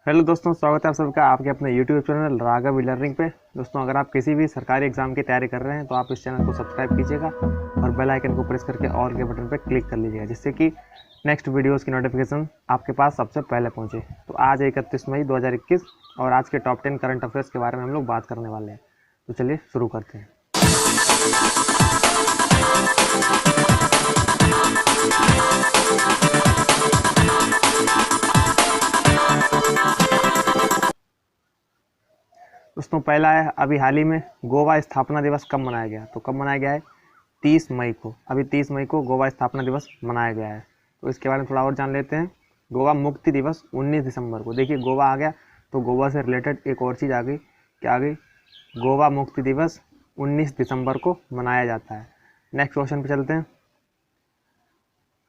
Hello दोस्तों, स्वागत है आप सबका आपके अपने यूट्यूब चैनल राघव लर्निंग पे। दोस्तों, अगर आप किसी भी सरकारी एग्जाम की तैयारी कर रहे हैं तो आप इस चैनल को सब्सक्राइब कीजिएगा और बेल आइकन को प्रेस करके ऑल के बटन पर क्लिक कर लीजिएगा, जिससे कि नेक्स्ट वीडियोस की नोटिफिकेशन आपके पास सबसे पहले पहुंचे। तो आज 31 मई 2021 और आज के टॉप 10 करंट अफेयर्स के बारे में हम लोग बात करने वाले हैं। तो चलिए शुरू करते हैं। दोस्तों, पहला है अभी हाल ही में गोवा स्थापना दिवस कब मनाया गया। तो कब मनाया गया है? 30 मई को। अभी 30 मई को गोवा स्थापना दिवस मनाया गया है। तो इसके बारे में थोड़ा और जान लेते हैं। गोवा मुक्ति दिवस 19 दिसंबर को। देखिए, गोवा आ गया तो गोवा से रिलेटेड एक और चीज़ आ गई। क्या आ गई? गोवा मुक्ति दिवस 19 दिसंबर को मनाया जाता है। नेक्स्ट क्वेश्चन पे चलते हैं।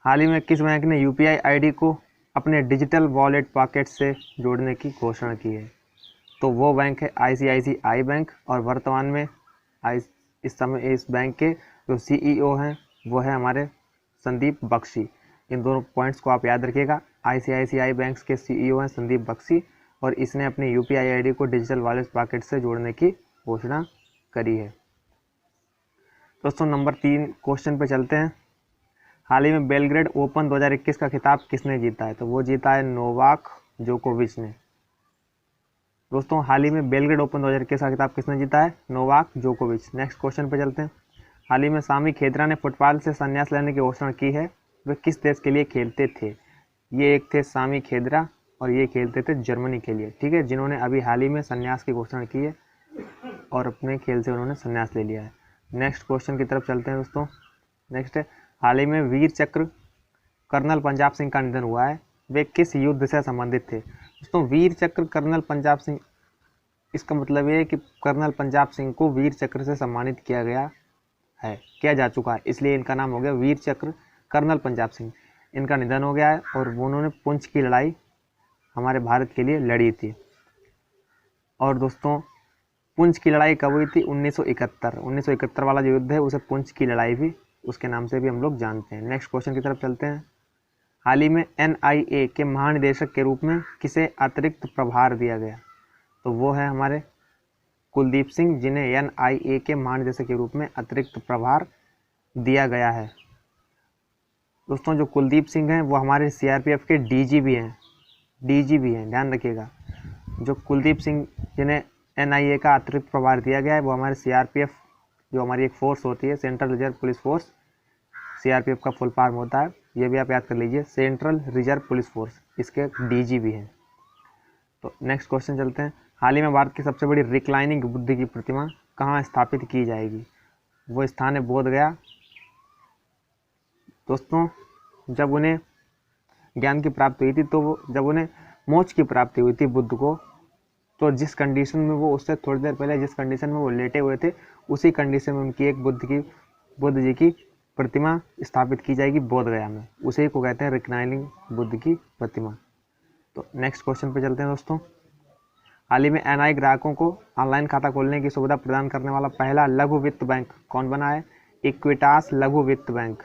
हाल ही में किस बैंक ने UPI ID को अपने डिजिटल वॉलेट पॉकेट से जोड़ने की घोषणा की है? तो वो बैंक है ICICI बैंक और वर्तमान में इस समय इस बैंक के जो CEO हैं वो है हमारे संदीप बख्शी। इन दोनों पॉइंट्स को आप याद रखिएगा। ICICI बैंक के CEO हैं संदीप बख्शी और इसने अपनी UPI ID को डिजिटल वॉलेट पॉकेट से जोड़ने की घोषणा करी है। दोस्तों, नंबर 3 क्वेश्चन पे चलते हैं। हाल ही में बेलग्रेड ओपन 2021 का खिताब किसने जीता है? तो वो जीता है नोवाक जोकोविच ने। दोस्तों, हाल ही में बेलग्रेड ओपन 2021 का खिताब किसने जीता है? नोवाक जोकोविच। नेक्स्ट क्वेश्चन पे चलते हैं। हाल ही में सामी खेदरा ने फुटबॉल से संन्यास लेने की घोषणा की है। वे किस देश के लिए खेलते थे? ये एक थे सामी खेदरा और ये खेलते थे जर्मनी के लिए, ठीक है, जिन्होंने अभी हाल ही में संन्यास की घोषणा की है और अपने खेल से उन्होंने संन्यास ले लिया है। नेक्स्ट क्वेश्चन की तरफ चलते हैं दोस्तों। नेक्स्ट है, हाल ही में वीर चक्र कर्नल पंजाब सिंह का निधन हुआ है। वे किस युद्ध से संबंधित थे? दोस्तों, वीर चक्र कर्नल पंजाब सिंह, इसका मतलब ये है कि कर्नल पंजाब सिंह को वीर चक्र से सम्मानित किया गया है, किया जा चुका है, इसलिए इनका नाम हो गया वीर चक्र कर्नल पंजाब सिंह। इनका निधन हो गया है और उन्होंने पुंछ की लड़ाई हमारे भारत के लिए लड़ी थी। और दोस्तों, पुंछ की लड़ाई कब हुई थी? 1971 वाला जो युद्ध है उसे पुंछ की लड़ाई भी, उसके नाम से भी हम लोग जानते हैं। नेक्स्ट क्वेश्चन की तरफ चलते हैं। हाल ही में NIA के महानिदेशक के रूप में किसे अतिरिक्त प्रभार दिया गया? तो वो है हमारे कुलदीप सिंह, जिन्हें NIA के महानिदेशक के रूप में अतिरिक्त प्रभार दिया गया है। दोस्तों, जो कुलदीप सिंह हैं वो हमारे CRPF के DG भी हैं, ध्यान रखिएगा। जो कुलदीप सिंह जिन्हें NIA का अतिरिक्त प्रभार दिया गया है वो हमारे CRPF, जो हमारी एक फोर्स होती है, central reserve police force, CRPF का फुल फॉर्म होता है, ये भी आप याद कर लीजिए, सेंट्रल रिजर्व पुलिस फोर्स, इसके DG भी हैं। तो नेक्स्ट क्वेश्चन चलते हैं। हाल ही में भारत की सबसे बड़ी रिक्लाइनिंग बुद्ध की प्रतिमा कहाँ स्थापित की जाएगी? वो स्थान है बोध गया। दोस्तों, जब उन्हें ज्ञान की प्राप्ति हुई थी, तो वो जब उन्हें मोक्ष की प्राप्ति हुई थी बुद्ध को, तो जिस कंडीशन में वो, उससे थोड़ी देर पहले जिस कंडीशन में वो लेटे हुए थे, उसी कंडीशन में उनकी एक बुद्ध जी की प्रतिमा स्थापित की जाएगी बोध गया में। उसी को कहते हैं रिक्लाइनिंग बुद्ध की प्रतिमा। तो नेक्स्ट क्वेश्चन पे चलते हैं दोस्तों। हाल ही में NI ग्राहकों को ऑनलाइन खाता खोलने की सुविधा प्रदान करने वाला पहला लघु वित्त बैंक कौन बना है? इक्विटास लघु वित्त बैंक।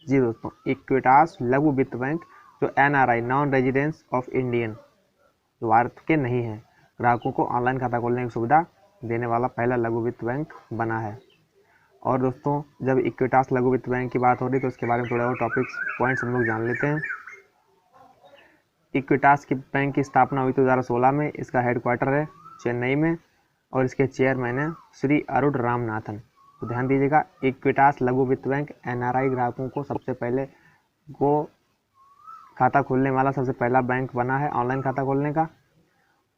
जी दोस्तों, इक्विटास लघु वित्त बैंक, जो NRI non residence of Indian, जो भारत के नहीं है, ग्राहकों को ऑनलाइन खाता खोलने की सुविधा देने वाला पहला लघु वित्त बैंक बना है। और दोस्तों, जब इक्विटास लघु वित्त बैंक की बात हो रही तो उसके बारे में थोड़े और टॉपिक्स पॉइंट्स हम लोग जान लेते हैं। इक्विटास की बैंक की स्थापना हुई 2016 में। इसका हेडक्वार्टर है चेन्नई में और इसके चेयरमैन है श्री अरुण रामनाथन। तो ध्यान दीजिएगा, इक्विटास लघु वित्त बैंक NRI ग्राहकों को सबसे पहले को खाता खोलने वाला सबसे पहला बैंक बना है ऑनलाइन खाता खोलने का,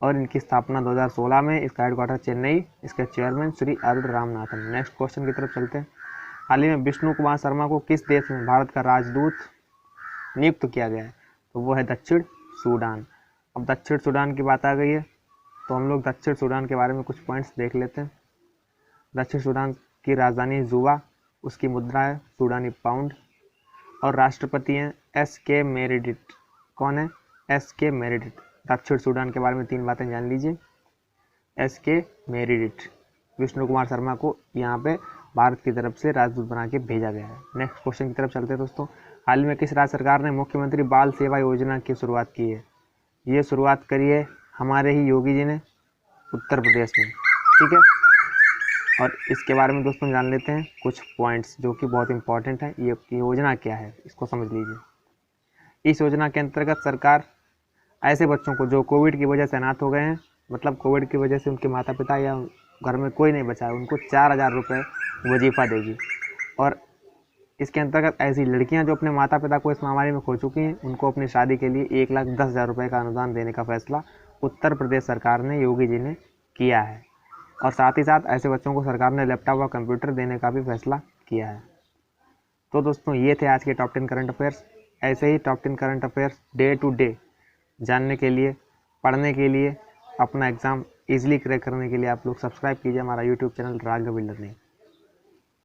और इनकी स्थापना 2016 में। इसका हेडक्वार्टर चेन्नई, इसके chairman Shri Arun Ramanathan. Next question की तरफ चलते हैं। हाल ही में विष्णु कुमार शर्मा को किस देश में भारत का राजदूत नियुक्त किया गया है? तो वो है दक्षिण सूडान। अब दक्षिण सूडान की बात आ गई है तो हम लोग दक्षिण सूडान के बारे में कुछ पॉइंट्स देख लेते हैं। दक्षिण सूडान की राजधानी जुबा, उसकी मुद्रा है सूडानी पाउंड, और राष्ट्रपति हैं SK मेरिडिट। कौन है? SK मेरिडिट। दक्षिण सूडान के बारे में 3 बातें जान लीजिए। SK मेरिडिट, विष्णु कुमार शर्मा को यहाँ पे भारत की तरफ से राजदूत बना के भेजा गया है। नेक्स्ट क्वेश्चन की तरफ चलते हैं दोस्तों। हाल में किस राज्य सरकार ने मुख्यमंत्री बाल सेवा योजना की शुरुआत की है? ये शुरुआत करी है हमारे ही योगी जी ने उत्तर प्रदेश में, ठीक है। और इसके बारे में दोस्तों जान लेते हैं कुछ पॉइंट्स जो कि बहुत इंपॉर्टेंट है। ये योजना क्या है इसको समझ लीजिए। इस योजना के अंतर्गत सरकार ऐसे बच्चों को जो कोविड की वजह से अनाथ हो गए हैं, मतलब कोविड की वजह से उनके माता पिता या घर में कोई नहीं बचा है, उनको 4,000 रुपये वजीफ़ा देगी। और इसके अंतर्गत ऐसी लड़कियां जो अपने माता पिता को इस महामारी में खो चुकी हैं, उनको अपनी शादी के लिए 1,10,000 रुपये का अनुदान देने का फैसला उत्तर प्रदेश सरकार ने, योगी जी ने किया है। और साथ ही साथ ऐसे बच्चों को सरकार ने लैपटॉप व कंप्यूटर देने का भी फैसला किया है। तो दोस्तों ये थे आज के टॉप 10 करंट अफेयर्स। ऐसे ही top 10 current affairs day to day जानने के लिए, पढ़ने के लिए, अपना एग्ज़ाम ईजिली क्रैक करने के लिए आप लोग सब्सक्राइब कीजिए हमारा यूट्यूब चैनल राघव लर्निंग।